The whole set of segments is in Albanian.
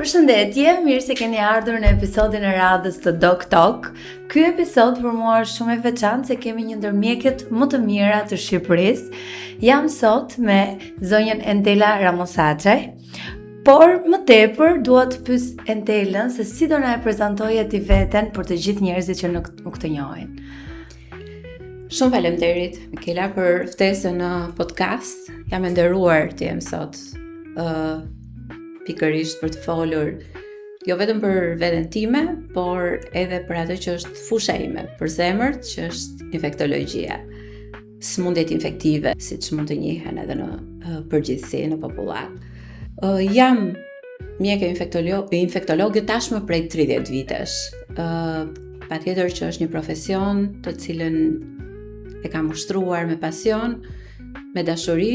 Përshëndetje, mirë se keni ardhur në episodin e radhës të Doc Talk. Ky episod për mua është shumë i veçantë se kemi një ndër mjekët më të mira të Shqipërisë. Jam sot me zonjën Entela Ramosaçaj. Por më tepër dua të pyes Entelën se si do na e prezantojë ti veten për të gjithë njerëzit që nuk të njohin. Shumë faleminderit, Mikela, për ftesën në podcast. Jam e nderuar të jem sot pikërisht për të folur jo vetëm për veten time, por edhe për atë që është fusha ime për zemër, që është infektologjia. Sëmundjet infektive, siç mund të njihen edhe në përgjithësi në popullar. Jam mjeke infektologe tashmë prej 30 vitesh. Patjetër që është një profesion të cilën e kam ushtruar me pasion, me dashuri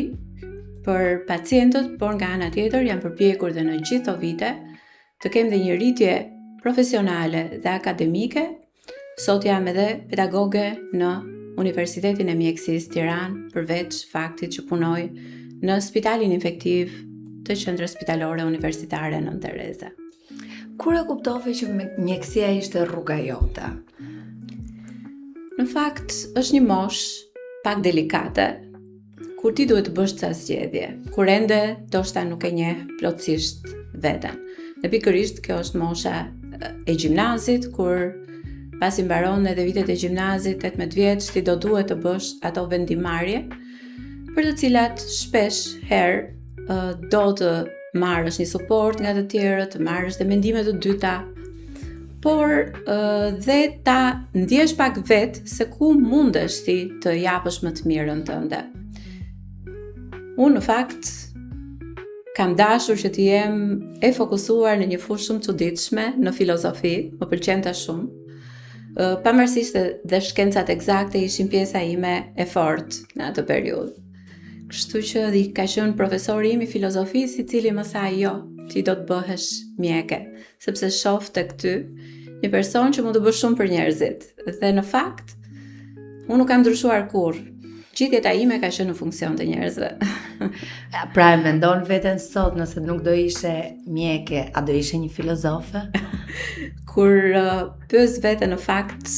për pacientët, por nga ana tjetër jam përpjekur dhe në gjithë këto vite të kem dhe një rritje profesionale dhe akademike. Sot jam edhe pedagoge në Universitetin e Mjekësisë Tiranë, përveç faktit që punoj në Spitalin Infektiv të Qendrës Spitalore Universitare Nën Tereza. Kur e kuptove që mjekësia ishte rruga jote? Në fakt, është një moshë pak delikate, kur ti duhet të bësh ca zgjedhje, kur ende ndoshta nuk e njeh plotësisht veten. Dhe pikërisht kjo është mosha e gjimnazit, kur pasi mbaron edhe vitet e gjimnazit, 18 vjeç, ti do duhet të bësh ato vendimarrje, për të cilat shpesh herë do të marrësh një suport nga të tjerët, të marrësh dhe mendime të dyta, por dhe ta ndjesh pak vetë se ku mundesh ti të japësh më të mirën tënde. Unë në fakt kam dashur që të jem e fokusuar në një fushë shumë çuditshme në filozofi, më pëlqente shumë. Pavarësisht dhe shkencat eksakte ishin pjesa ime e fortë në atë periudhë. Kështu që ka qenë profesori im i filozofisë i cili më tha jo, ti do të bëhesh mjeke, sepse shoh tek ty një person që mund të bësh shumë për njerëzit. Dhe në fakt, unë nuk kam ndryshuar kurrë. Gjithjeta ime ka qenë në funksion të njerëzve. Pra e mendon veten sot nëse nuk do ishe mjeke, a do ishe një filozofe? Kur pyes veten në fakt,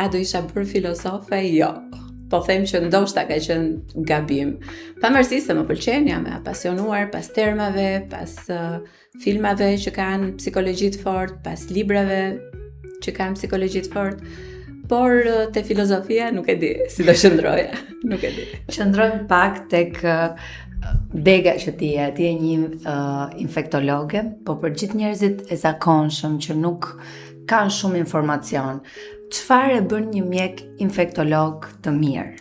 a do isha bërë filozofe? Jo. Po them që ndoshta ka qenë gabim. Pavarësisht se më pëlqen, jam e apasionuar pas termave, pas filmave që kanë psikologji të fortë, pas librave që kanë psikologji të fortë. Por te filozofia nuk e di si do qëndroja, nuk e di. Qëndrojmë pak tek dega që ti je një infektologe, po për gjithë njerëzit e zakonshëm që nuk kanë shumë informacion, çfarë e bën një mjek infektolog të mirë?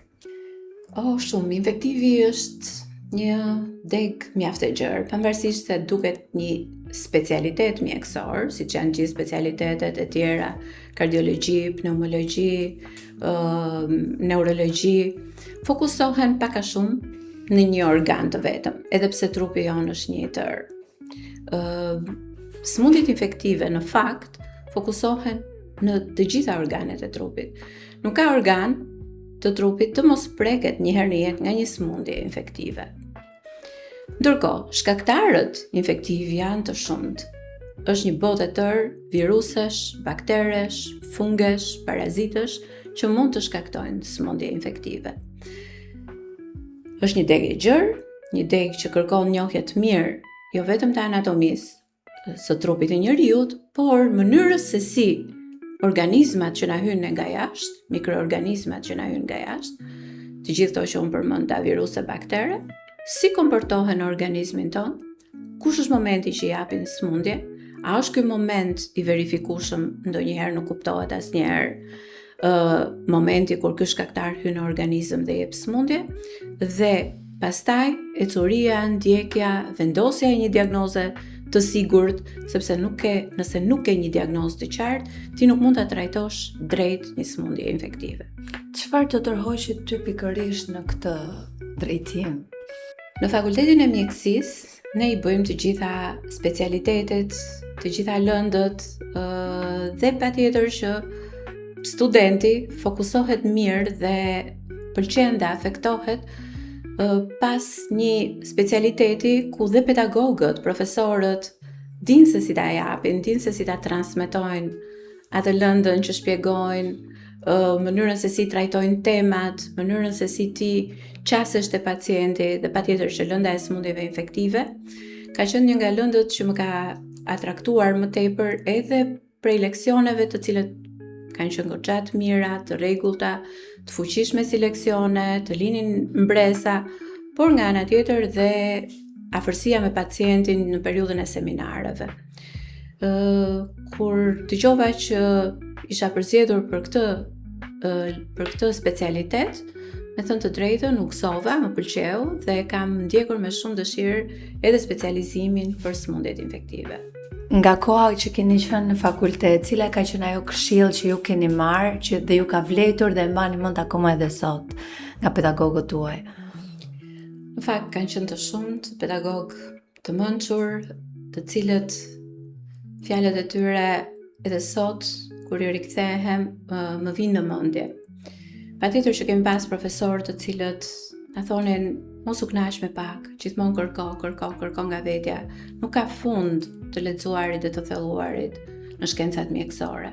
Shumë, infektivi është një deg mjaft e gjerë, pavarësisht se duket një specialitet mjekësor, siç janë gjithë specialitetet e tjera, kardiologji, pneumologji, neurologji, fokusohen pak a shumë në një organ të vetëm, edhe pse trupi jonë është një i tërë. Sëmundjet infektive në fakt fokusohen në të gjitha organet e trupit. Nuk ka organ të trupit të mos preket një herë në jetë nga një sëmundje infektive. Ndërkohë, shkaktarët infektiv janë të shumtë. Është një botë e tërë virusesh, bakteresh, fungesh, parazitësh që mund të shkaktojnë sëmundje infektive. Është një degë e gjerë, një degë që kërkon njohje të mirë, jo vetëm të anatomisë së trupit të njerëzit, por mënyrës se si organizmat që na hyjnë nga jashtë, mikroorganizmat që na hyjnë nga jashtë, të gjithë ato që unë përmenda, viruse, baktere, si komportohen në organizmin ton, kush është momenti që japin sëmundje, a është ky moment i verifikueshëm, ndonjëherë nuk kuptohet asnjëherë, momenti kur ky shkaktar hyn në organizëm dhe jep sëmundje, dhe pastaj ecuria, ndjekja, vendosja e një diagnoze të sigurt, sepse nëse nuk ke një diagnozë të qartë, ti nuk mund ta trajtosh drejt një sëmundje infektive. Çfarë të tërhoqi ty pikërisht në këtë drejtim? Në fakultetin e mjekësisë, ne i bëjmë të gjitha specialitetet, të gjitha lëndët, dhe patjetër që studenti fokusohet mirë dhe pëlqen dhe afektohet pas një specialiteti ku dhe pedagogët, profesorët dinë se si ta japin, dinë se si ta transmetojnë atë lëndën që shpjegojnë, mënyrën se si trajtojnë temat, mënyrën se si ti qasesh te pacienti dhe patjetër që lënda e sëmundjeve infektive ka qenë një nga lëndët që më ka atraktuar më tepër edhe prej leksioneve të cilët kanë qenë goxha të mira, të rregullta, të fuqishme si leksione, të linin mbresa, por nga ana tjetër dhe afërsia me pacientin në periudhën e seminareve. Kur dëgjova që isha përzgjedhur për këtë specialitet, me thënë të drejtën, u gëzova, më pëlqeu dhe kam ndjekur me shumë dëshirë edhe specializimin për sëmundjet infektive. Nga koha që keni qenë në fakultet, cila ka qenë ajo këshill që ju keni marrë, që dhe ju ka vletur dhe mbani mend akoma edhe sot nga pedagogët tuaj? Në fakt kanë qenë të shumt pedagogë të mençur, të cilët fjalët e tyre edhe sot kur i rikthehem më vinë në mendje. Patjetër që kemi pas profesorë të cilët na thonin mos u kënaq me pak, gjithmonë kërko nga vetja. Nuk ka fund të lexuarit dhe të thelluarit në shkencat mjekësore.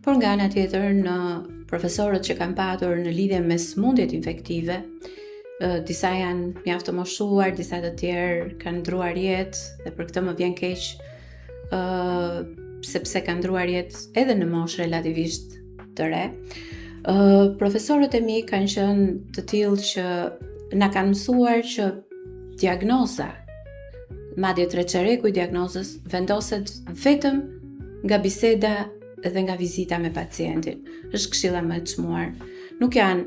Por nga ana tjetër, në profesorët që kam patur në lidhje me sëmundjet infektive, disa janë mjaft të moshuar, disa të tjerë kanë ndruar jetë dhe për këtë më vjen keq, sepse kanë ndruar jetë edhe në moshë relativisht të re. Profesorët e mi kanë qenë të tillë që na kanë mësuar që diagnoza, madje treçareku i diagnozës vendoset vetëm nga biseda dhe nga vizita me pacientin. Është këshilla më e çmuar. Nuk janë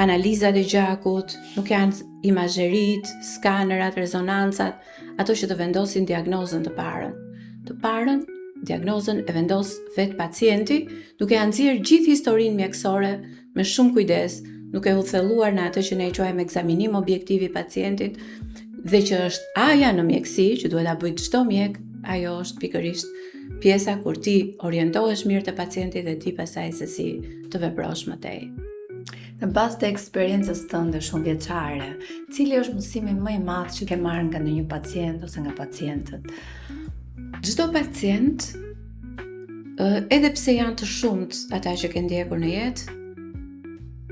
analizat e gjakut, nuk janë imazherit, skanerat, rezonancat, ato që të vendosin diagnozën të parën. Të parën, diagnozën e vendos vetë pacienti, duke ia nxjerrë gjithë historinë mjekësore me shumë kujdes, duke u thelluar në atë që ne e quajmë ekzaminim objektiv i pacientit, dhe që është aja në mjekësi që duhet ta bëjë çdo mjek, ajo është pikërisht pjesa kur ti orientohesh mirë te pacienti dhe ti pasaj se si të veprosh më tej. Në bazë të eksperiencës tënde shumë vjeçare, cili është mësimi më i madh që ke marrë nga ndonjë pacient ose nga pacientët? Çdo pacient, edhe pse janë të shumt ata që ke ndjekur në jetë,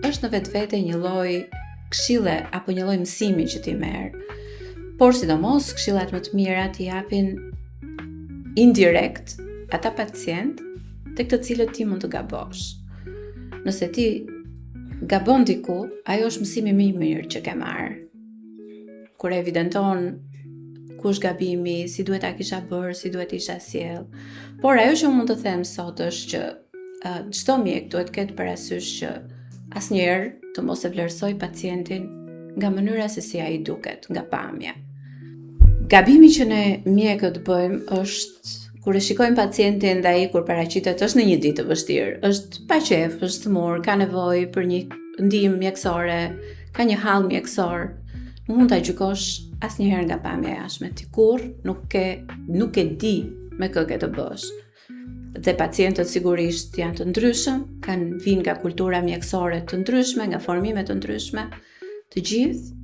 është në vetvete një lloj këshille apo një lloj mësimi që ti merr. Por sidomos këshillat më të mira ti japin indirekt ata pacient tek të cilët ti mund të gabosh. Nëse ti gabon diku, ajo është mësimi më i mirë që ke marrë. Kur evidenton ku është gabimi, si duhet ta kisha bërë, si duhet isha sjell. Por ajo që mund të them sot është që çdo mjek duhet ketë parasysh që asnjëherë të mos e vlerësoj pacientin nga mënyra se si ai duket, nga pamja. Gabimi që ne mjekët bëjmë është kur e shikojmë pacientin dhe ai kur paraqitet është në një ditë të vështirë, është pa qef, është smur, ka nevojë për një ndihmë mjekësore, ka një hall mjekësor, nuk mund ta gjykosh asnjëherë nga pamja e jashtme. Ti kurrë nuk e di me kë ke të bësh. Dhe pacientët sigurisht janë të ndryshëm, vinë nga kultura mjekësore të ndryshme, nga formime të ndryshme. Të gjithë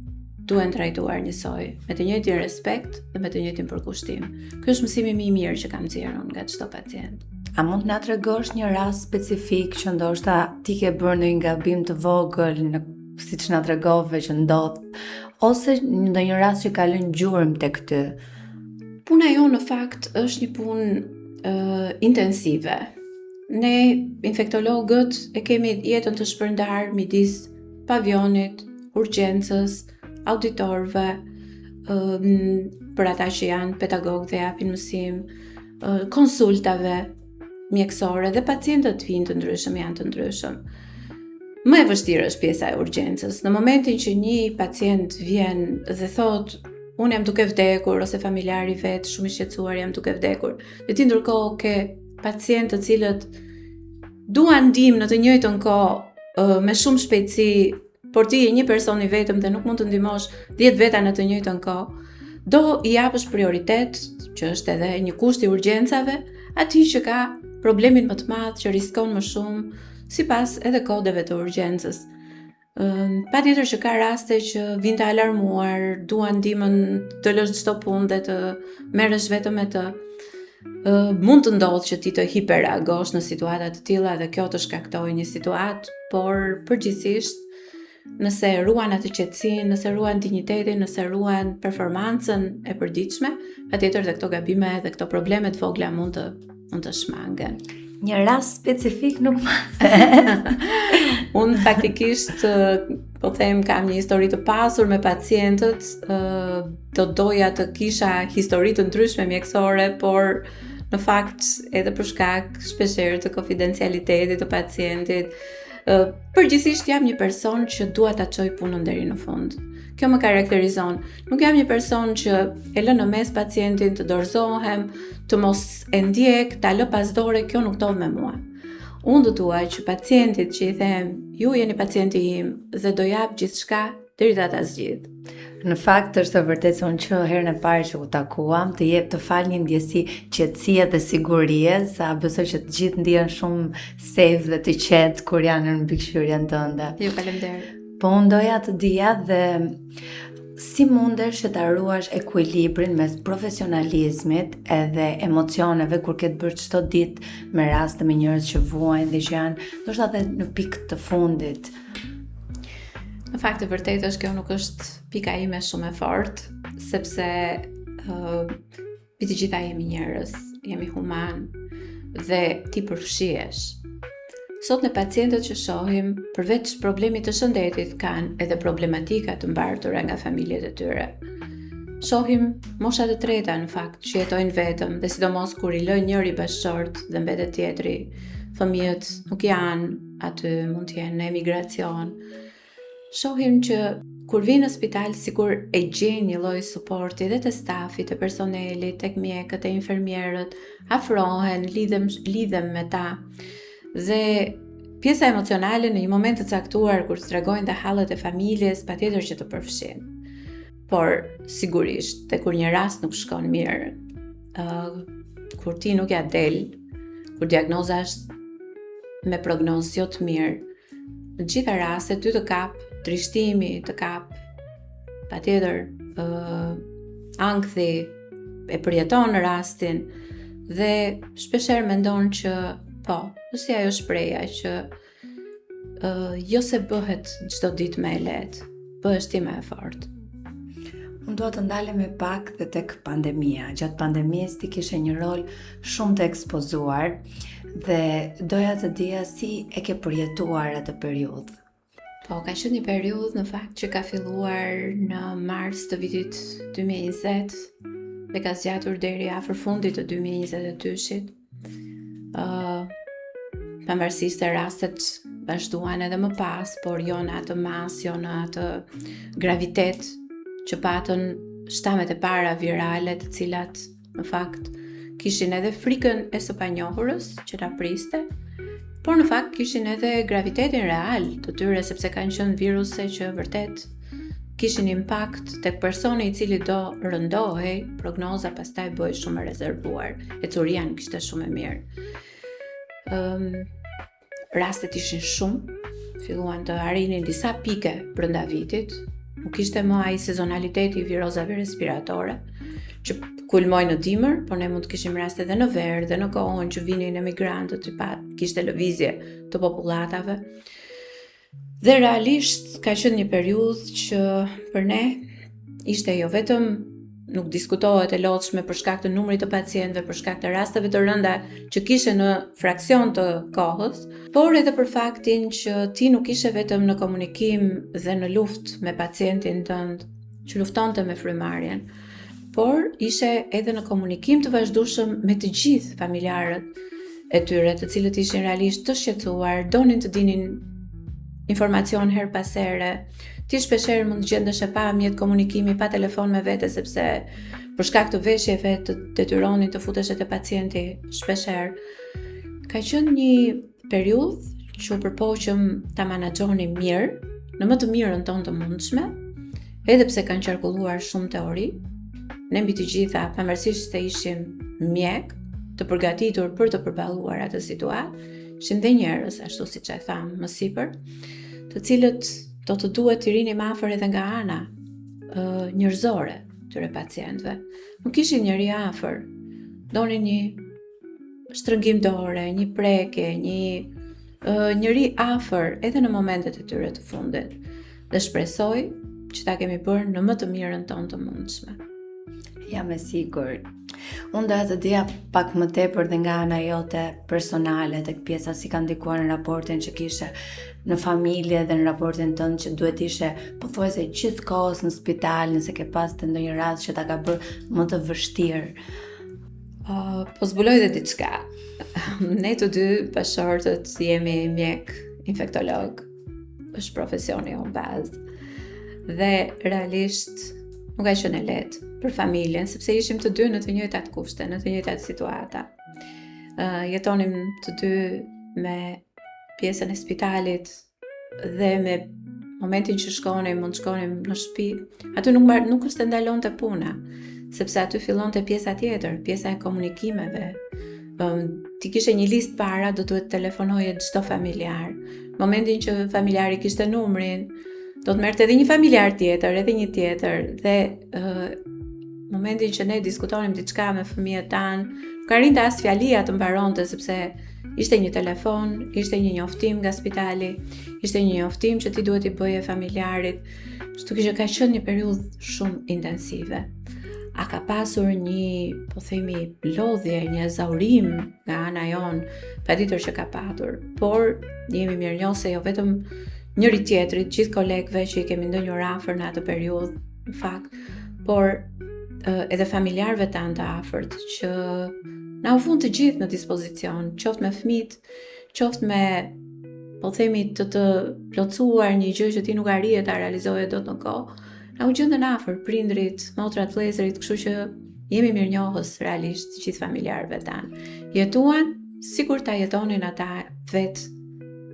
duhen trajtuar njësoj, me të njëjtin respekt dhe me të njëjtin përkushtim. Ky është mësimi më i mirë që kam nxjerrë nga çdo pacient. A mund të na tregosh një rast specifik që ndoshta ti ke bërë ndonjë gabim të vogël, siç na tregove që ndodh, ose ndonjë rast që ka lënë gjurmë tek ty? Puna jo në fakt është një punë intensive. Ne infektologët e kemi jetën të shpërndarë midis pavionit, urgjencës, auditorëve, për ata që janë pedagogë dhe japin mësim, konsultave mjekësore dhe pacientët vinë të ndryshëm, janë të ndryshëm. Më e vështirë është pjesa e urgjencës. Në momentin që një pacient vjen dhe thot, unë jam duke vdekur, ose familjari vet shumë i shqetësuar, jam duke vdekur, dhe ti ndërkohë ke pacientë të cilët duan ndihmë në të njëjtën kohë me shumë shpejtësi, por ti je një person i vetëm dhe nuk mund të ndihmosh 10 veta në të njëjtën kohë, do i japësh prioritet, që është edhe një kusht i urgjencave, atij që ka problemin më të madh, që riskon më shumë, sipas edhe kodeve të urgjencës. Patjetër që ka raste që vinë të alarmuar, duan ndihmën të lësh çdo punë dhe të merresh vetëm me të. Mund të ndodhë që ti të hiperreagosh në situata të tilla dhe kjo të shkaktojë një situatë, por përgjithsisht nëse ruan atë qetësinë, nëse ruan dinjitetin, nëse ruan performancën e përditshme, patjetër dhe këto gabime dhe këto probleme të vogla mund të shmangen. Një rast specifik nuk më Unë faktikisht po them kam një histori të pasur me pacientët, do doja të kisha histori të ndryshme mjekësore, por në fakt edhe për shkak shpeshherë të konfidencialitetit të pacientit, përgjithsisht jam një person që dua ta çoj punën deri në fund. Kjo më karakterizon. Nuk jam një person që e lë në mes pacientin të dorëzohem, të mos e ndjek, ta lë pas dore, kjo nuk ndodh me mua. Unë do t'uaj që pacientit që i them, ju jeni pacienti im dhe do jap gjithçka deri ta zgjidh. Në fakt është e vërtetë se unë që herën e parë që u takuam të jep të fal një ndjesi qetësie dhe sigurie, sa besoj që të gjithë ndihen shumë safe dhe të qetë kur janë në mbikëqyrjen tënde. Ju faleminderit. Po unë doja të dija dhe si mundesh që ta ruash ekuilibrin mes profesionalizmit edhe emocioneve kur ke të bërë çdo ditë me raste me njerëz që vuajnë dhe që janë ndoshta edhe në pikë të fundit. Në fakt e vërtetë është kjo nuk është pika ime shumë e fortë, sepse mbi të gjitha jemi njerëz, jemi human dhe ti përfshihesh. Sot në pacientët që shohim, përveç problemit të shëndetit, kanë edhe problematika të mbartura nga familjet e tyre. Shohim moshat e treta në fakt që jetojnë vetëm dhe sidomos kur i lë njëri bashkëshort dhe mbetet tjetri, fëmijët nuk janë aty, mund të jenë në emigracion. Shohim që kur vinë në spital sikur e gjejnë një lloj suporti dhe të stafit, të personelit, tek mjekët e infermierët, afrohen, lidhem me ta. Dhe pjesa emocionale në një moment të caktuar kur tregojnë dhe hallet e familjes, patjetër që të përfshin. Por sigurisht, te kur një rast nuk shkon mirë, kur ti nuk ja del, kur diagnoza është me prognozë jo të mirë, në gjitha rastet ty të kap trishtimi, të kap patjetër ankthi, e përjeton në rastin dhe shpeshherë mendon që po, është ajo shpreha që jo se bëhet çdo ditë më e lehtë, bëhesh ti më e fortë. Unë dua të ndalem me pak dhe tek pandemia. Gjatë pandemisë ti kishe një rol shumë të ekspozuar dhe doja të dija si e ke përjetuar atë periudhë. Po, ka qenë një periudhë në fakt që ka filluar në mars të vitit 2020 dhe ka zgjatur deri afër fundit të 2022-shit. Pavarësisht se rastet vazhduan edhe më pas, por jo në atë mas, jo në atë gravitet që patën shtamet e para virale, të cilat në fakt kishin edhe frikën e së panjohurës që ta priste, por në fakt kishin edhe gravitetin real të tyre, sepse kanë qenë viruse që vërtet kishin impakt tek personi i cili do rëndohej, prognoza pastaj bëhej shumë e rezervuar, ecuria nuk ishte shumë e mirë. Rastet ishin shumë, filluan të arrinin disa pike brenda vitit, nuk ishte më ai sezonaliteti i virozave respiratore, që kulmoi në dimër, por ne mund të kishim raste edhe në verë dhe në kohën që vinin emigrantët, kishte lëvizje të popullatave. Dhe realisht ka qenë një periudhë që për ne ishte jo vetëm nuk diskutohet e lodhshme për shkak të numrit të pacientëve, për shkak të rasteve të rënda që kishe në fraksion të kohës, por edhe për faktin që ti nuk ishe vetëm në komunikim dhe në luftë me pacientin tënd, që luftonte me frymarrjen, por ishe edhe në komunikim të vazhdueshëm me të gjithë familjarët e tyre, të cilët ishin realisht të shqetësuar, donin të dinin informacion her pas here. Ti shpeshherë mund të gjendesh e pa mjet komunikimi, pa telefon me vete, sepse për shkak të veshjeve të detyronin të futesh te pacienti shpeshherë. Ka qenë një periudhë që u përpoqëm ta menaxhonim mirë, në më të mirën tonë të mundshme, edhe pse kanë qarkulluar shumë teori. Ne mbi të gjitha, pavarësisht se ishim mjek të përgatitur për të përballuar atë situatë, ishin dhe njerëz, ashtu siç e tham më sipër, të cilët do të duhet të rinim afër edhe nga ana njerëzore tyre pacientëve. Nuk ishin njerëj afër. donin një shtrëngim dore, një preke, njëri afër edhe në momentet e tyre të fundit. Dhe shpresoj që ta kemi bërë në më të mirën tonë të mundshme. Jam e sigurt. Unë do të dija pak më tepër dhe nga ana jote personale tek pjesa si ka ndikuar në raportin që kishe në familje dhe në raportin tënd që duhet ishe pothuajse gjithkohës në spital, nëse ke pas të ndonjë rast që ta ka bërë më të vështirë. Po zbuloj dhe diçka. Ne të dy bashkëshortët jemi mjek infektolog, është profesioni on bazë. Dhe realisht nuk ka qenë lehtë për familjen, sepse ishim të dy në të njëjtat kushte, në të njëjtat situata. Jetonim të dy me pjesën e spitalit dhe me momentin që mund shkonim në shtëpi, aty nuk është të ndalonte puna, sepse aty fillonte pjesa tjetër, pjesa e komunikimeve. Ti kishe një listë para, do duhet telefonoje çdo familjar. Momentin që familjari kishte numrin, do të merrte edhe një familjar tjetër, edhe një tjetër, dhe momentin që ne diskutonim diçka me fëmijët tanë, ka rinte as fjalia të mbaronte, sepse ishte një telefon, ishte një njoftim nga spitali, ishte një njoftim që ti duhet i bëje familjarit. Kështu që ka qenë një periudhë shumë intensive. A ka pasur një, po themi, lodhje, një ezaurim nga ana jon, patjetër që ka patur, por jemi mirënjohse jo vetëm njëri tjetrit, gjithë kolegëve që i kemi ndonjur afër në atë periudhë, në fakt, por edhe familjarëve tanë të afërt që na u fund të gjithë në dispozicion, qoftë me fëmijët, qoftë me, po themi, të plotësuar një gjë që ti nuk arrije ta realizoje dot në kohë. Na u gjendën afër prindrit, motrat, vëllezërit, kështu që jemi mirënjohës realisht të gjithë familjarëve tanë. Jetuan sikur ta jetonin ata vetë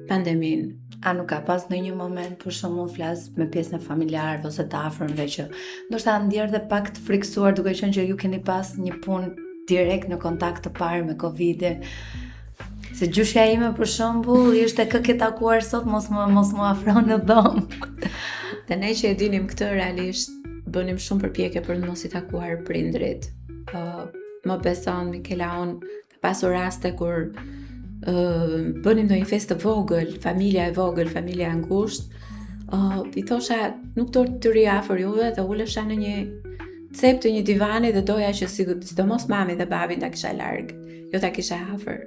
pandemin. A nuk ka pas në një moment, për shembull, flas me pjesën e familjarëve ose të afërmve që ndoshta ndjerë dhe pak të friksuar, duke qenë që ju keni pas një punë direkt në kontakt të parë me Covidin. Se gjyshja ime për shembull ishte kë ke takuar sot, mos më afro në dhomë. Dhe ne që e dinim këtë, realisht bënim shumë përpjekje për të mos i takuar prindrit. Më beson Mikela, ka pasur raste kur bënim ndonjë festë të vogël, familja e vogël, familja e ngushtë, i thosha nuk do të ri afër juve dhe ulesha në një cep të një divani dhe doja që sidomos mami dhe babin ta kisha larg, jo ta kisha afër.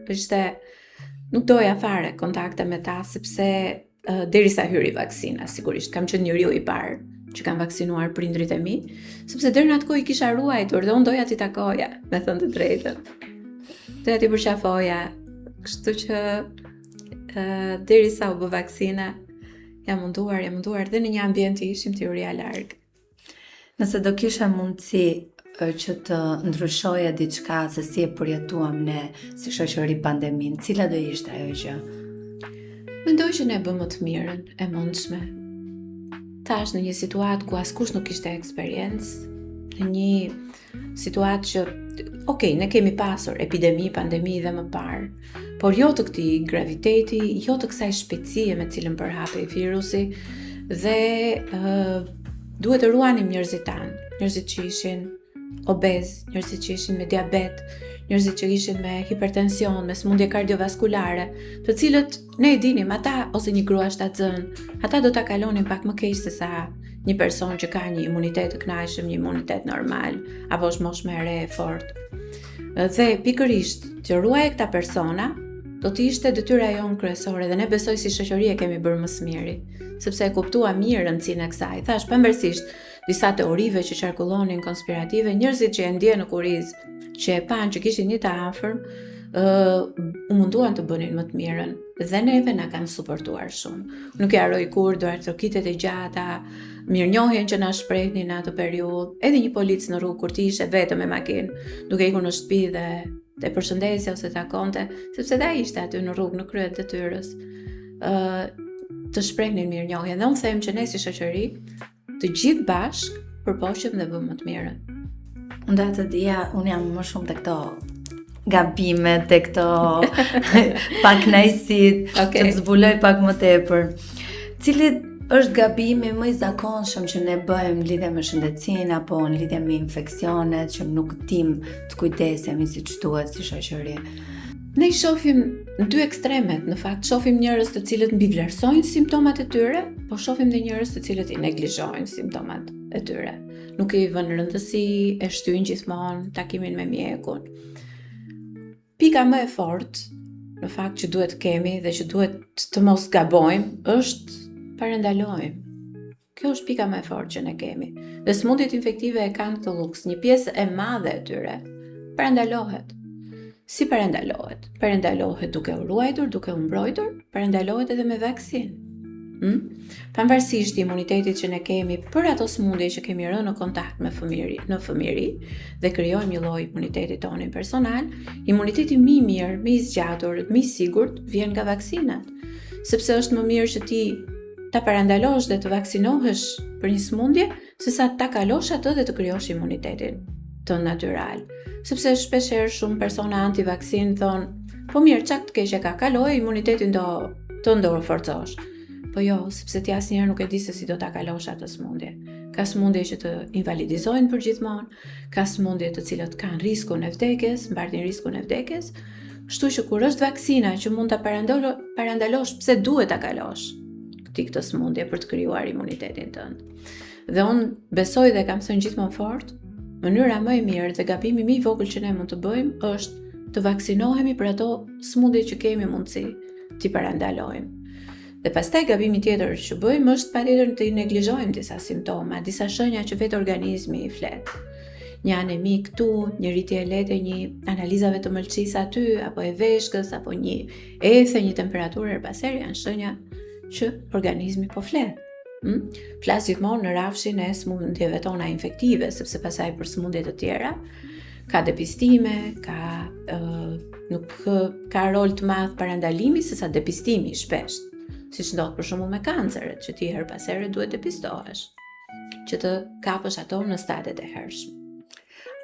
Nuk doja fare kontakte me ta, sepse derisa hyri vaksina, sigurisht kam qenë njeriu i parë që kanë vaksinuar prindrit e mi, sepse deri në atë kohë i kisha ruajtur dhe unë doja t'i takoja, me thënë të drejtën. Doja t'i përqafoja. Kështu që derisa u bë vaksina, jam munduar dhe në një ambient që ishim të urija larg. Nëse do kisha mundësi që të ndryshoje diçka se si e përjetuam ne si shoqëri pandemin, cila do ishte ajo gjë? Mendoj që ne bëmë të mirën e mundshme. Tash në një situatë ku askush nuk kishte eksperiencë, në një situatë që ne kemi pasur epidemi, pandemi dhe më parë, por jo të këtij graviteti, jo të kësaj shpejtësie me cilën përhapej virusi, dhe duhet të ruanim njerëzit tanë, njerëzit që ishin obez, njerëzit që ishin me diabet, njerëzit që ishin me hipertension, me sëmundje kardiovaskulare, të cilët ne e dinim, ata ose një grua shtatzën, ata do ta kalonin pak më keq se sa një person që ka një imunitet të kënaqshëm, një imunitet normal, apo është moshë më e re e fortë. Dhe pikërisht që ruaj këta persona do të ishte detyra jonë kryesore dhe ne besoj si shoqëri e kemi bërë më së miri, sepse e kuptua mirë rëndësinë e kësaj. Thash, pavarësisht disa teorive që qarkullonin konspirative, njerëzit që e ndjen në kuriz, që e panë që kishin një të afërm, u munduan të bënin më të mirën dhe neve na kanë suportuar shumë. Nuk e harroj kur duart trokitet e gjata, mirënjohjen që na shprehnin në atë periudhë, edhe një polic në rrugë kur ti ishe vetëm me makinë, duke ikur në shtëpi dhe të përshëndesja ose takonte, sepse dhe ishte aty në rrugë në krye të detyrës, të shprehnin mirënjohjen. Dhe unë them që ne si shoqëri, të gjithë bashk përpoqem dhe bëmë më të mirën. Unë të dija, unë jam më shumë të këto gabimet, të këto pak kënaqësit, të zbuloj pak më tepër. Është gabimi më i zakonshëm që ne bëjmë në lidhje me shëndetësinë apo në lidhje me infeksionet që nuk dim të kujdesemi siç duhet si shoqëri. Ne i shohim në dy ekstremet, në fakt shohim njerëz të cilët mbivlerësojnë simptomat e tyre, po shohim dhe njerëz të cilët i neglizhojnë simptomat e tyre. Nuk i vënë rëndësi, e shtyjnë gjithmonë takimin me mjekun. Pika më e fortë, në fakt që duhet kemi dhe që duhet të mos gabojmë, është parandalojmë. Kjo është pika më e fortë që ne kemi. Dhe sëmundjet infektive e kanë këtë luks, një pjesë e madhe e tyre parandalohet. Si parandalohet? Parandalohet duke u ruajtur, duke u mbrojtur, parandalohet edhe me vaksinë. Pavarësisht imunitetit që ne kemi për ato sëmundje që kemi rënë në kontakt me në fëmijëri dhe krijojmë një lloj imuniteti tonë personal, imuniteti më i mirë, më i zgjatur, më i sigurt vjen nga vaksinat. Sepse është më mirë që ti ta parandalosh dhe të vaksinohesh për një sëmundje, sesa ta kalosh atë dhe të krijosh imunitetin të natyral. Sepse shpeshherë shumë persona anti-vaksin thonë, po mirë, çak të keq e ka kaloj, imunitetin do të forcosh. Po jo, sepse ti asnjëherë nuk e di se si do ta kalosh atë sëmundje. Ka sëmundje që të invalidizojnë përgjithmonë, ka sëmundje të cilat kanë riskun e vdekjes, mbartin riskun e vdekjes. Kështu që kur është vaksina që mund ta parandalosh, pse duhet ta kalosh këtë sëmundje për të krijuar imunitetin tënd. Dhe unë besoj dhe kam thënë gjithmonë fort, mënyra më e mirë dhe gabimi më i vogël që ne mund të bëjmë është të vaksinohemi për ato sëmundje që kemi mundësi t'i parandalojmë. Dhe pastaj gabimi tjetër që bëjmë është patjetër të neglizhojmë disa simptoma, disa shenja që vetë organizmi i flet. Një anemi këtu, një rritje e lehtë, një analizave të mëlçisë aty, apo e veshkës, apo një ethe, një temperaturë herbasere janë shenja që organizmi po flet. Flas gjithmonë në rafshin e sëmundjeve tona infektive, sepse pasaj për sëmundje të tjera ka depistime, nuk ka rol të madh parandalimi sesa depistimi shpesh. Siç ndodh për shembull me kanceret, që ti her pas here duhet depistohesh, që të kapësh ato në stadet e hershme.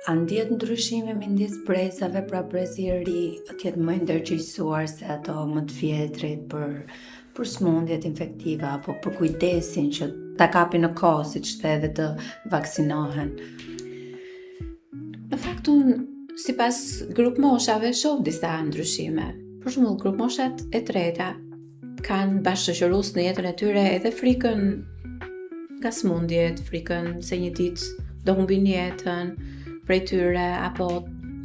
A ndjet ndryshime midis brezave, pra brezi i ri të jetë më ndërgjegjësuar se ato më të vjetrit për sëmundjet infektive apo për kujdesin që ta kapin në kohë, siç the, dhe të vaksinohen? Në fakt unë sipas grup moshave shoh disa ndryshime. Për shembull, grup moshat e treta kanë bashkëshoqërues në jetën e tyre edhe frikën nga sëmundjet, frikën se një ditë do humbin jetën prej tyre, apo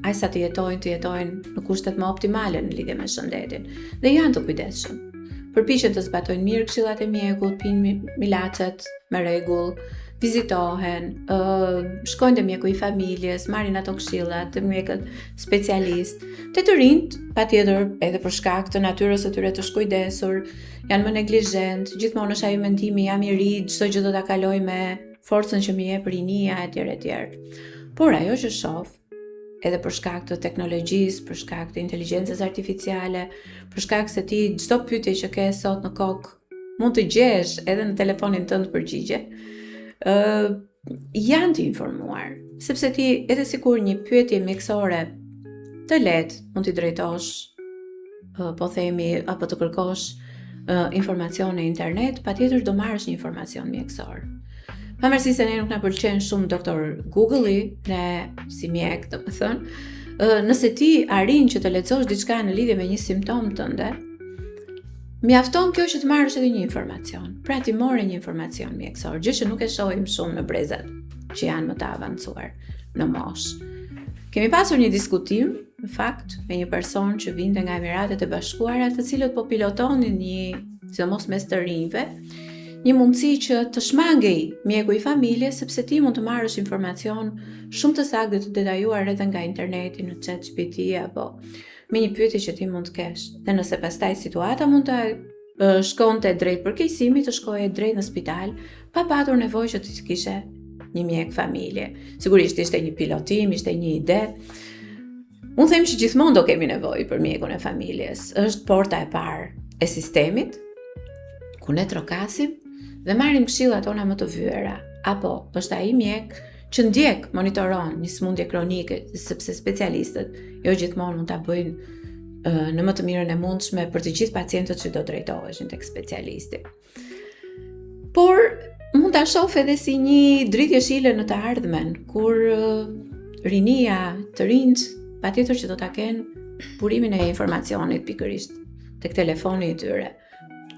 ajsa të jetojnë në kushtet më optimale në lidhje me shëndetin, dhe janë të kujdesshëm. Përpiqen të zbatojnë mirë këshillat e mjekut, pinë ilaçet me rregull, vizitohen, shkojnë te mjeku i familjes, marrin ato këshillat te mjekët specialist. Të rinjt, patjetër, edhe për shkak të natyrës së tyre të shkujdesur, janë më neglizhent, gjithmonë është ai mendimi jam i ri, çdo gjë do ta kaloj me forcën që më jep rinia etj. Por ajo që shoh, edhe për shkak të teknologjisë, për shkak të inteligjencës artificiale, për shkak se ti çdo pyetje që ke sot në kokë mund të gjesh edhe në telefonin tënd përgjigje, janë të informuar, sepse ti edhe sikur një pyetje mjekësore të lehtë mund t'i drejtosh, po themi, apo të kërkosh informacion në internet, patjetër do marrësh një informacion mjekësor. Pavarësisht se ne nuk na pëlqen shumë doktor Google-i, ne si mjek, domethënë, nëse ti arrin që të lexosh diçka në lidhje me një simptom tënde, mjafton kjo që të marrësh edhe një informacion. Pra ti morë një informacion mjekësor, gjë që nuk e shohim shumë në brezat që janë më të avancuar në moshë. Kemi pasur një diskutim, në fakt, me një person që vinte nga Emiratet e Bashkuara, të cilët po pilotonin sidomos mes të rinjve, një mundësi që të shmangej mjeku i familjes, sepse ti mund të marrësh informacion shumë të saktë dhe të detajuar edhe nga interneti, në ChatGPT apo me një pyetje që ti mund të kesh. Dhe nëse pastaj situata mund të shkonte drejt përkeqësimit, të shkoje drejt në spital, pa patur nevojë që ti të kishe një mjek familje. Sigurisht ishte një pilotim, ishte një ide. Unë them që gjithmonë do kemi nevojë për mjekun e familjes. Është porta e parë e sistemit, ku ne trokasim dhe marrim këshillat tona më të vyera, apo është ai mjek që ndjek, monitoron një sëmundje kronike, sepse specialistët jo gjithmonë mund ta bëjnë në më të mirën e mundshme për të gjithë pacientët që do drejtoheshin tek specialisti. Por mund ta shoh edhe si një dritë jeshile në të ardhmen, kur rinia, të rinjt, patjetër që do ta kenë burimin e informacionit pikërisht tek telefoni i tyre.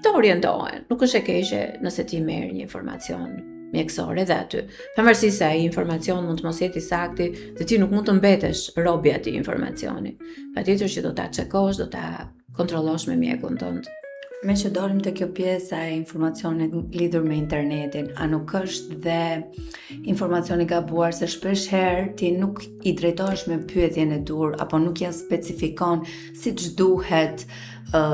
Të orientohen, nuk është e keqe nëse ti merr një informacion mjekësor edhe aty. Pavarësisht se ai informacion mund të mos jetë i saktë dhe ti nuk mund të mbetesh robi atij informacioni. Patjetër që do ta çekosh, do ta kontrollosh me mjekun tënd. Me që dorim të kjo pjesa e informacionit lidhur me internetin, a nuk është dhe informacioni gabuar se shpesh herë ti nuk i drejtohesh me pyetjen e dur, apo nuk ja specifikon siç duhet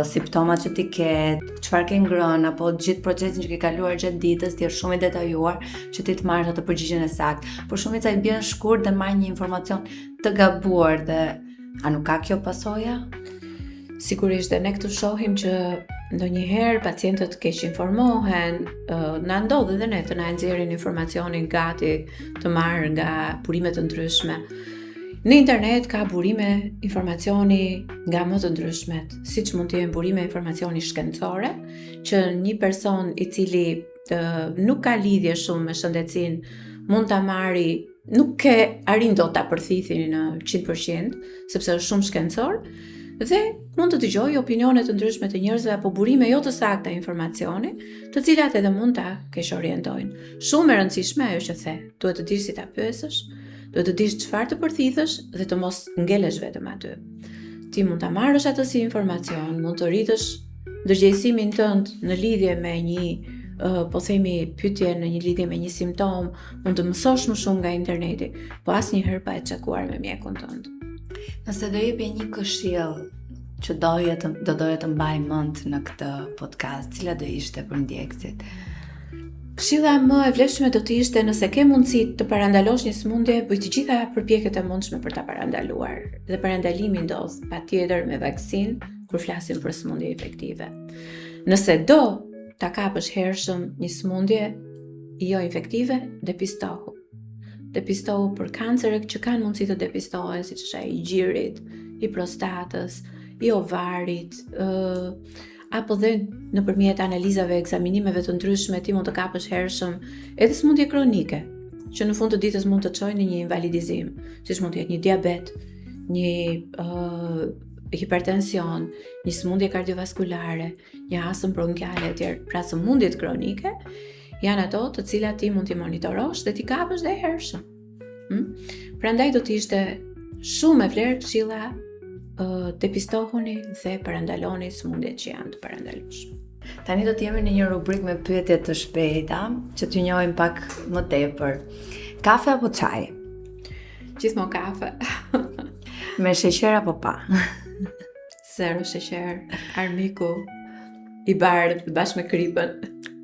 simptomat që ti ke, çfarë ke ngrënë, apo gjithë procesin që ke kaluar gjatë ditës, ti është shumë i detajuar që ti të marrësh atë përgjigjen e saktë. Por shumica i bën shkurt dhe marrin një informacion të gabuar dhe a nuk ka kjo pasoja? Sigurisht, dhe ne këtu shohim që ndonjëherë pacientët keq informohen, na ndodh edhe ne të na nxjerrin informacionin gati të marrë nga burime të ndryshme. Në internet ka burime informacioni nga më të ndryshmet, siç mund të jenë burime informacioni shkencore, që një person i cili nuk ka lidhje shumë me shëndetësinë mund ta marri, nuk arrin dot ta përthithin në 100%, sepse është shumë shkencor, dhe mund të dëgjojë opinione të ndryshme të njerëzve apo burime jo të sakta informacioni, të cilat edhe mund ta keq orientojnë. Shumë e rëndësishme ajo që the, duhet të dish si ta pyesësh, duhet të dish çfarë të përthithësh dhe të mos ngelesh vetëm aty. Ti mund ta marrësh atë si informacion, mund të rritësh ndërgjegjësimin tënd në lidhje me një po themi pyetje, në një lidhje me një simptom, mund të mësosh më shumë nga interneti, po asnjëherë pa e çekuar me mjekun tënd. Nëse do jepje një këshill që doja të mbaj mend në këtë podcast, cila do ishte për ndjekësit? Këshilla më e vlefshme do të ishte nëse ke mundësi të parandalosh një sëmundje, bëj të gjitha përpjekjet e mundshme për ta parandaluar. Dhe parandalimi ndodh patjetër me vaksinë kur flasim për sëmundje infektive. Nëse do ta kapësh hershëm një sëmundje jo infektive, depistohu. Depistohu për kanceret që kanë mundësi të depistohen, siç është ai i gjirit, i prostatës, i ovarit, apo dhe nëpërmjet analizave, ekzaminimeve të ndryshme ti mund të kapësh hershëm edhe sëmundje kronike, që në fund të ditës mund të çojnë në një invalidizim, siç mund të jetë një diabet, një hipertension, një sëmundje kardiovaskulare, një astëm bronkiale etj. Pra sëmundjet kronike janë ato të cilat ti mund t'i monitorosh dhe t'i kapësh dhe hershëm. Prandaj do të ishte shumë e vlerë këshilla depistohuni dhe parandaloni sëmundjet që janë të parandalueshme. Tani do të jemi në një rubrikë me pyetje të shpejta, që t'ju njohim pak më tepër. Kafe apo çaj? Gjithmonë kafe. Me sheqer apo pa? Zero sheqer, armiku i bardhë bashkë me kripën.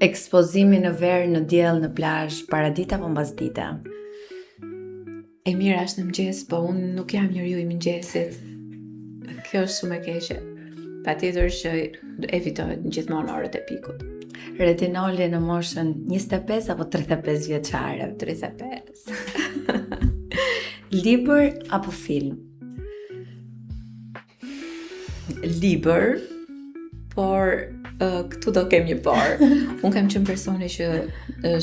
Ekspozimi në verë, në diell, në plazh, paradite apo mbasdite? E mira është në mëngjes, po unë nuk jam njeriu i mëngjesit. Kjo është shumë e keqe. Patjetër që evitohet gjithmonë orët e pikut. Retinoli në moshën 25 apo 35 vjeçare? 35. Libër apo film? Libër, por këtu do kem një por. Unë kam qenë personi që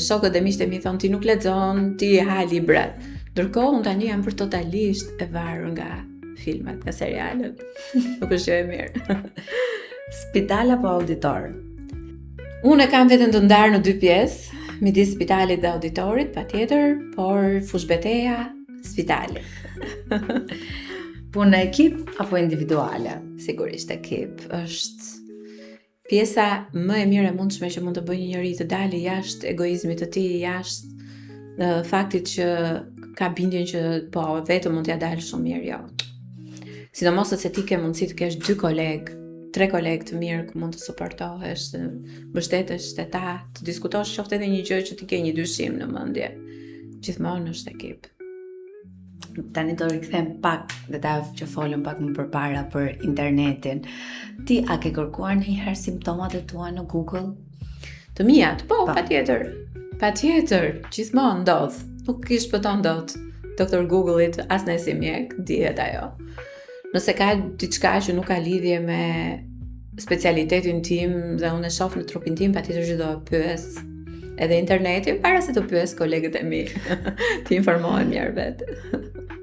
shokët dhe miqtë e mi thonë ti nuk lexon, ti ha librat. Ndërkohë unë tani jam për totalisht e varur nga filmat, nga serialet. Nuk është gjë e mirë. Spital apo auditor? Unë e kam veten të ndarë në 2 pjesë, midis spitalit dhe auditorit, patjetër, por fushbeteja spitali. Punë ekip apo individuale? Sigurisht ekip. Është pjesa më e mirë e mundshme që mund të bëjë një njeri të dalë jashtë egoizmit të tij, jashtë faktit që ka bindjen që po vetëm mund t'ja dalë shumë mirë, jo. Sidomos se ti ke mundësi të kesh 2 kolegë, 3 kolegë të mirë ku mund të suportohesh, të mbështetesh te ta, të diskutosh qoftë edhe një gjë që ti ke një dyshim në mendje. Gjithmonë është ekip. Tani do rikthem pak detajeve që folëm pak më përpara për internetin. Ti a ke kërkuar ndonjëherë simptomat e tua në Google? Të mijat, po, patjetër. Patjetër, gjithmonë ndodh. Nuk kish pëton dot doktor Google-it as ne si mjek, dihet ajo. Nëse ka diçka që nuk ka lidhje me specialitetin tim dhe unë e shoh në trupin tim, patjetër që do e pyes. edhe internetin para se të pyes kolegët e mi, të informohen mirë vetë.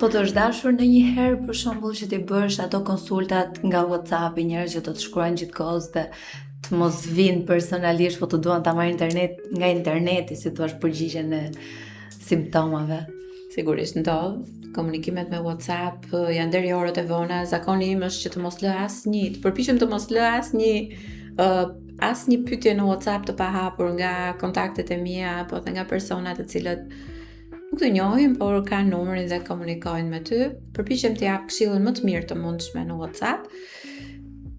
Po të është dashur në një herë për shembull që ti bësh ato konsultat nga WhatsApp-i, njerëz që të shkruajnë gjithkohës dhe të mos vinë personalisht, po të duan ta marrë nga interneti, si thua, përgjigjen e simptomave. Sigurisht ndodh. Komunikimet me WhatsApp janë deri orët e vona. Zakoni im është që të mos lë asnjë, të përpiqem të mos lë asnjë pyetje në WhatsApp të pahapur nga kontaktet e mia apo edhe nga persona të cilët nuk të njohim, por kanë numrin dhe komunikojnë me ty. Përpiqem të jap këshillën më të mirë të mundshme në WhatsApp.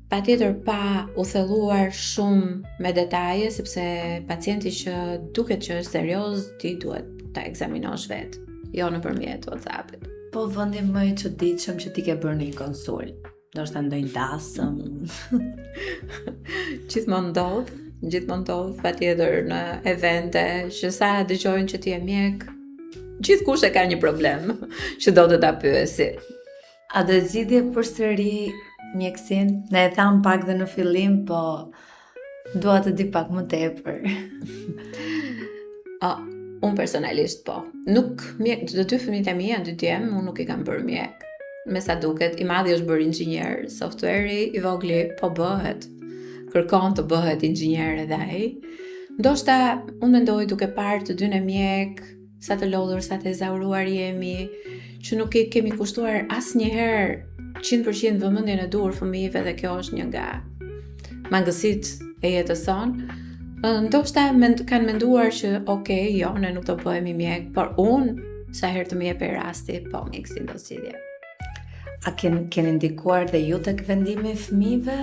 Patjetër pa u thelluar shumë me detaje, sepse pacienti që duket që është serioz, ti duhet ta ekzaminosh vetë, jo nëpërmjet WhatsApp-it. Po vendi më i çuditshëm që ti ke bërë në një konsult, ndoshta ndonjë dasëm. Gjithmonë ndodh, patjetër në evente që sa dëgjojnë që ti je mjek, gjithkush e ka një problem që do të ta pyesi. A do zgjidhje përsëri mjekësin? Ne e tham pak dhe në fillim, po dua të di pak më tepër. Unë personalisht po. Nuk mjek, të dy fëmijët e mi janë 2 djemë, unë nuk i kam bërë mjek. Me sa duket, i madhi është bërë inxhinier, software-i i vogli po bëhet. Kërkon të bëhet inxhinier edhe ai. Ndoshta unë mendoj duke parë të dy në mjek, sa të lodhur, sa të ezauruar jemi, që nuk i kemi kushtuar asnjëherë 100% vëmendjen e duhur fëmijëve dhe kjo është një nga mangësitë e jetës sonë. Ndoshta kanë menduar që jo, ne nuk do bëhemi mjek, por unë sa herë të më jepë rasti, po mjekësi do zgjidhje. A keni ndikuar dhe ju tek vendimi i fëmijëve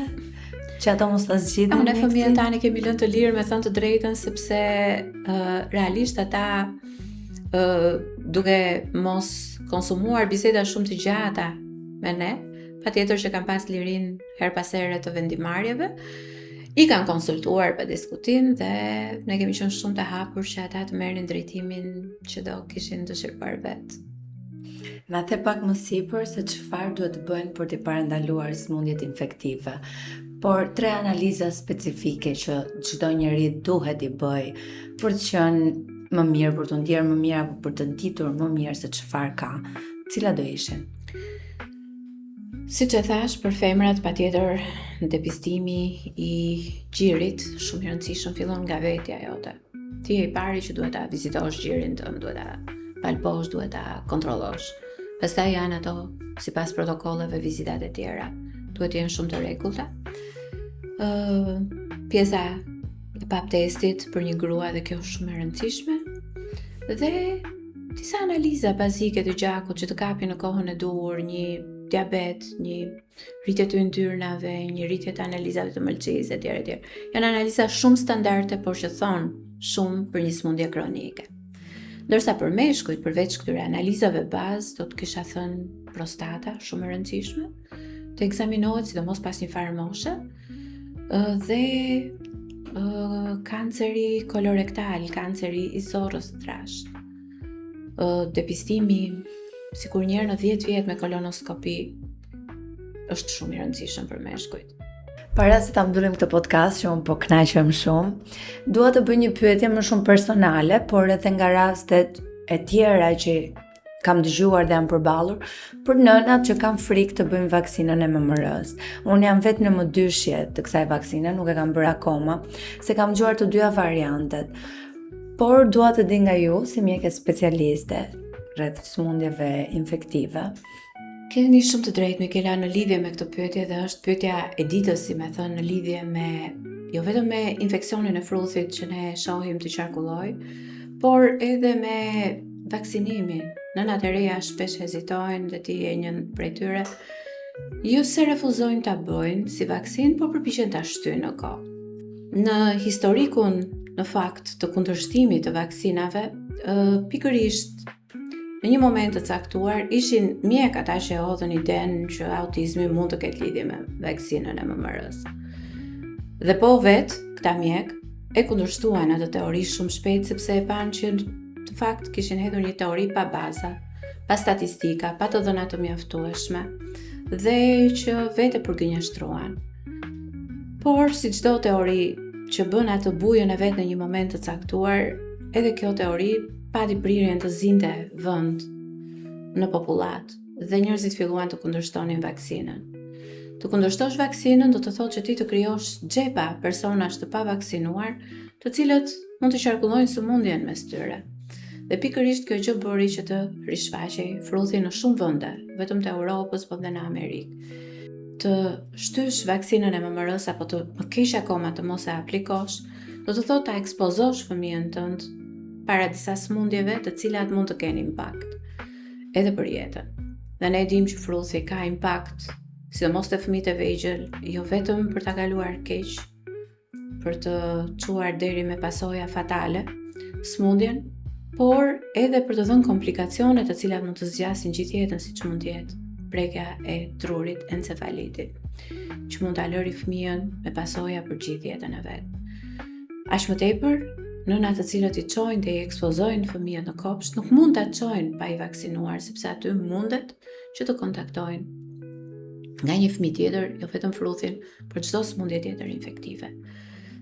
që ato mos ta zgjidhin? Ne fëmijët tani kemi lënë të lirë, me thënë të drejtën, sepse realisht ata duke mos konsumuar biseda shumë të gjata me ne, patjetër që kanë pas lirin her pas here të vendimarrjeve, i kanë konsultuar pa diskutim dhe ne kemi qenë shumë të hapur që ata të merrnin drejtimin që do kishin dëshiruar vetë. Na the pak më sipër se çfarë duhet të bëjnë për të parandaluar sëmundjet infektive, por 3 analiza specifike që çdo njeri duhet i bëj për të qenë më mirë, për të ndjerë më mirë apo për të nditur më mirë se çfarë ka, cilat do ishin? Siç e thash, për femrat patjetër depistimi i gjirit shumë i rëndësishëm fillon nga vetja jote. Ti je i pari që duhet ta vizitosh gjirin tënd, duhet ta palposh, duhet ta kontrollosh. Pastaj janë ato sipas protokolleve vizitat e tjera, duhet të jenë shumë të rregullta. Pjesa e pap testit për një grua dhe kjo është shumë e rëndësishme. Dhe disa analiza bazike të gjakut që të kapin në kohën e duhur, një diabet, një rritje të yndyrnave, një rritje të analizave të mëlçisë etj. Janë analiza shumë standarde, por që thonë shumë për një sëmundje kronike. Ndërsa për meshkujt, përveç këtyre analizave bazë, do të kisha thënë prostata, shumë e rëndësishme, të ekzaminohet sidomos pas një farë moshe, dhe kanceri kolorektal, kanceri i zorrës së trashë. Depistimi sikur një herë në 10 vjet me kolonoskopi është shumë i rëndësishëm për meshkujt. Para se ta mbyllim këtë podcast, që unë po kënaqem shumë, dua të bëj një pyetje më shumë personale, por edhe nga rastet e tjera që kam dëgjuar dhe jam përballur, për nënat që kanë frikë të bëjnë vaksinën e MMR-s. Unë jam vetë në mëdyshje të kësaj vaksine, nuk e kam bërë akoma, se kam dëgjuar të dyja variantet. Por dua të di nga ju, si mjeke specialiste rreth sëmundjeve infektive. Keni shumë të drejtë, Mikela, në lidhje me këtë pyetje, dhe është pyetja e ditës, si me thënë, në lidhje me jo vetëm me infeksionin e fruthit që ne shohim të qarkulloj, por edhe me vaksinimin. Nënat e reja shpesh hezitojnë dhe ti je një prej tyre. Jo se refuzojnë ta bëjnë si vaksin, por përpiqen ta shtyjnë në kohë. Në historikun, në fakt, të kundërshtimit të vaksinave, pikërisht në një moment të caktuar ishin mjek ata që hodhën idenë që autizmi mund të ketë lidhje me vaksinën e MMR-s. Dhe po vetë këta mjek e kundërshtuan atë teori shumë shpejt, sepse e panë që të fakt kishin hedhur një teori pa baza, pa statistika, pa të dhëna të mjaftueshme, dhe që vetë përgënjeshtruan. Por si çdo teori që bën atë bujën e vet në një moment të caktuar, edhe kjo teori pati prirjen të zinte vend në popullat dhe njerëzit filluan të kundërshtonin vaksinën. Të kundërshtosh vaksinën do të thotë që ti të krijosh xhepa personash të pavaksinuar, të cilët mund të qarkullojnë sëmundjen mes tyre. Dhe pikërisht kjo gjë bëri që të rishfaqej fruthin në shumë vende, vetëm te Europës, po dhe në Amerikë. Të shtysh vaksinën e MMR-s apo të më keq akoma të mos e aplikosh, do të thotë ta ekspozosh fëmijën tënd para disa sëmundjeve të cilat mund të kenë impakt edhe për jetën. Dhe ne dim që fruthi ka impakt, sidomos te fëmijët e vegjël, jo vetëm për ta kaluar keq, për të çuar deri me pasoja fatale, sëmundjen, por edhe për të dhënë komplikacione të cilat mund të zgjasin gjithë jetën, siç mund të jetë prekja e trurit, encefalitit, që mund ta lëri fëmijën me pasoja për gjithë jetën e vet. Aq më tepër, nënat të cilët i çojnë dhe i ekspozojnë fëmijët në kopsht nuk mund ta çojnë pa i vaksinuar, sepse aty mundet që të kontaktojnë nga një fëmijë tjetër, jo vetëm fruthin, për çdo sëmundje tjetër infektive.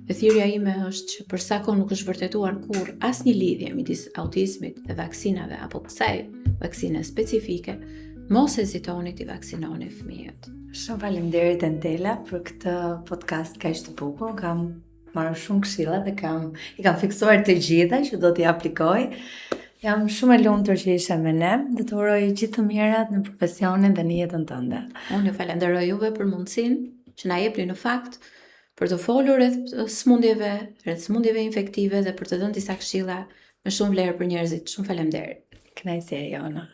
Dhe thirrja ime është që për sa kohë nuk është vërtetuar kurrë asnjë lidhje midis autizmit dhe vaksinave apo kësaj vaksine specifike, mos hezitoni të vaksinoni fëmijët. Shumë faleminderit Entela për këtë podcast kaq të bukur. Kam marrë shumë këshilla dhe i kam fiksuar të gjitha që do t'i aplikoj. Jam shumë e lumtur që ishe me ne dhe të uroj gjithë të mirat në profesionin dhe në jetën tënde. Unë ju falenderoj juve për mundësinë që na jepni në fakt për të folur rreth sëmundjeve infektive dhe për të dhënë disa këshilla me shumë vlerë për njerëzit. Shumë faleminderit. Kënaqësi e jona.